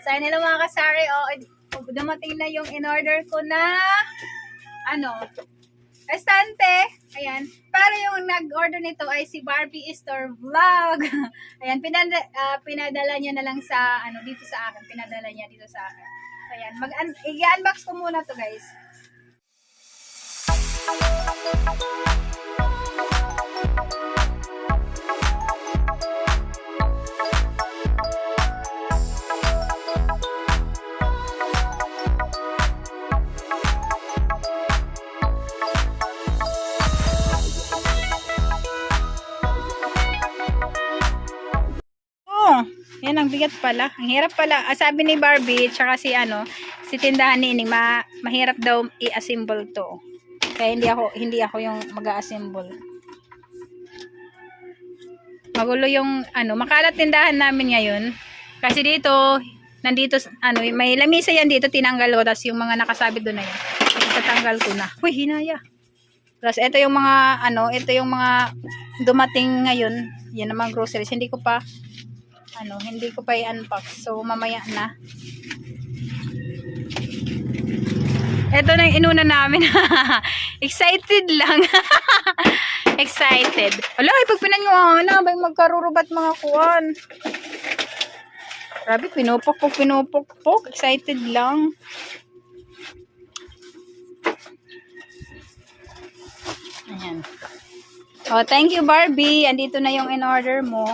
So, ayun nila mga kasari, dumating na yung in-order ko na, estante. Ayan. Para yung nag-order nito ay si Barbie Store Vlog. Ayan, pinadala niya na lang sa, dito sa akin. Pinadala niya dito sa akin. Ayan, i-unbox ko muna to guys. Yan, ang bigat pala. Ang hirap pala. Sabi ni Barbie, tsaka si tindahan ni Ining, mahirap daw i-assemble to. Kaya hindi ako yung mag-a-assemble. Magulo yung, makalat tindahan namin ngayon. Kasi dito, may lamisa yan dito, tinanggal ko. Tapos yung mga nakasabit doon na yan. Tatanggal ko na. Uy, hinaya. Tapos ito yung mga, dumating ngayon. Yan ang mga groceries. Hindi ko pa i-unbox. So, mamaya na. Ito na yung inuna namin. Excited lang. Excited. Ala, ipagpinan nyo may magkarurubat mga kuwan. Grabe, pinupok. Excited lang. Ayan. Oh, thank you Barbie. Andito na yung in-order mo.